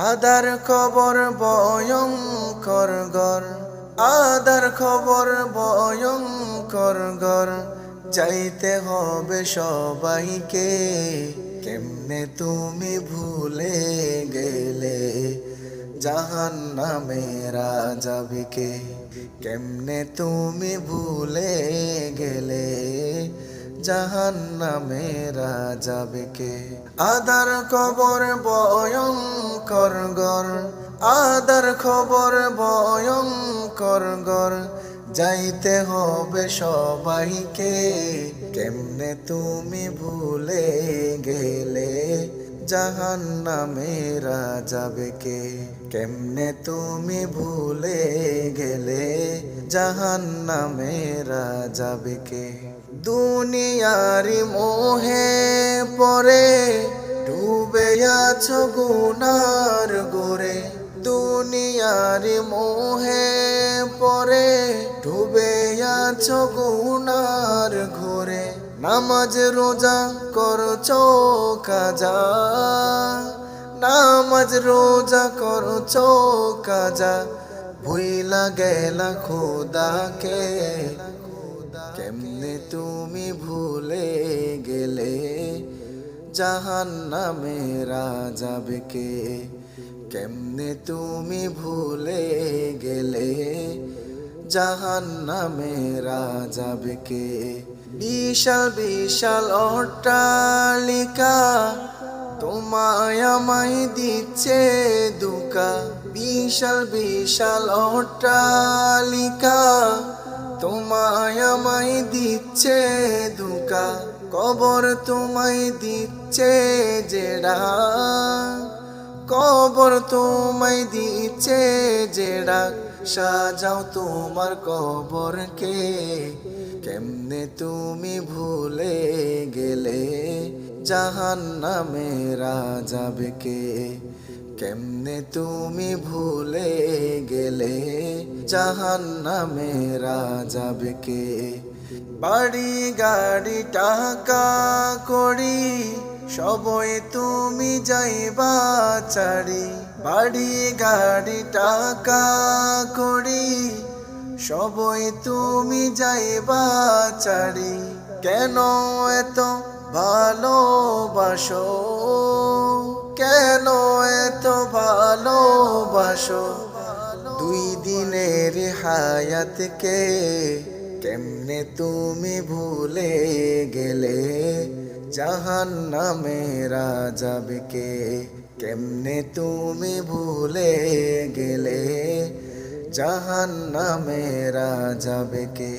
আদার খবর ভয়ঙ্কর গর, আদার খবর ভয়ঙ্কর গর, যাইতে হবে সবাইকে। কেমনে তুমি ভুলে গেলে জাহান্নামের আযাবকে? কেমনে তুমি ভুলে গেলে জাহান্নামের আযাবকে? আদার খবর ভয়ঙ্কর গর, আদার খবর ভয়ঙ্কর গর, যাইতে হবে সবাইকে। কেমনে তুমি ভুলে গেলে জাহান্নামের আযাবকে? কেমনে তুমি ভুলে গেলে জাহান্নামের আযাবকে? দুনিয়ারি মোহে পরে ডুবে আছো গুনার গোরে, দুনিয়ারি মোহে পরে ডুবে আছো গুনার ঘোরে। নামাজ রোজা করছো কাজা, নামাজ রোজা করছো কাজা, ভুইলা গেলা খোদাকে। কেমনে তুমি ভুলে গেলে জাহান্নামের আযাবকে? কেমনে তুমি ভুলে গেলে জাহান্নামের আযাবকে? বিশাল বিশাল অট্টালিকা তোমায় আমায় দিচ্ছে দুকা, বিশাল বিশাল অট্টালিকা তোমায় আমায় দিচ্ছে দুকা। কবর তোমায় দিচ্ছে জেড়া, কবর তোমায় দিচ্ছে জেড়া, সাজাও তোমার কবরকে। কেমনে তুমি ভুলে গেলে জাহান্নামের আযাবকে? কেমনে তুমি ভুলে গেলে জাহান্নামের আযাবকে? বাড়ি গাড়ি টাকা কড়ি সবই তুমি যাইবা ছাড়ি, বাড়ি গাড়ি টাকা কড়ি সবই তুমি যাইবা ছাড়ি। কেন এত ভালোবাসো, কেন এত ভালোবাসো দুই দিনের হায়াতকে? কেমনে তুমি ভুলে গেলে জাহান্নামের আযাবকে? কেমনে তুমি ভুলে গেলে জাহান্নামের আযাবকে?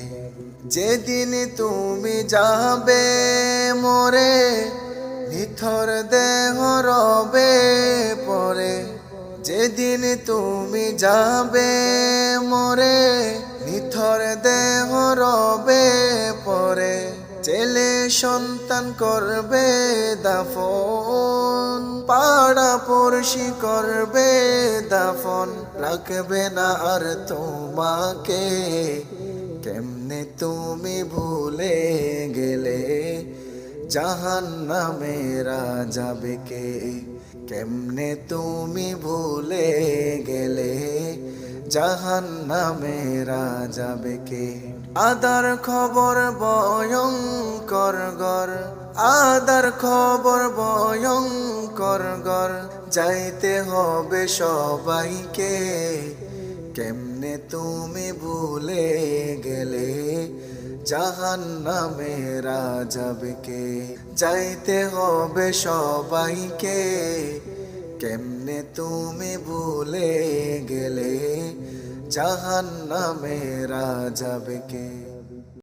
যেদিন তুমি যাবে মরে নিথর দেহ রবে পরে, যেদিন তুমি যাবে মরে নিথর দেহ রবে পরে। ছেলে সন্তান করবে দাফন, পাড়া পড়শি করবে দাফন, রাখবে না আর তোমাকে। কেমনে তুমি ভুলে গেলে জাহান্নামের আযাবকে? কেমনে তুমি ভুলে গেলে জাহান্নামের আযাবকে? আদার খবর ভয়ঙ্কর গর, আদার খবর ভয়ঙ্কর গর, যাইতে হবে সবাইকে। কেমনে তুমি ভুলে গেলে জাহান্নামের আযাবকে? যাইতে হবে সবাইকে। কেমনে তুমি ভুলে গেলে জাহান্নামের আযাবকে?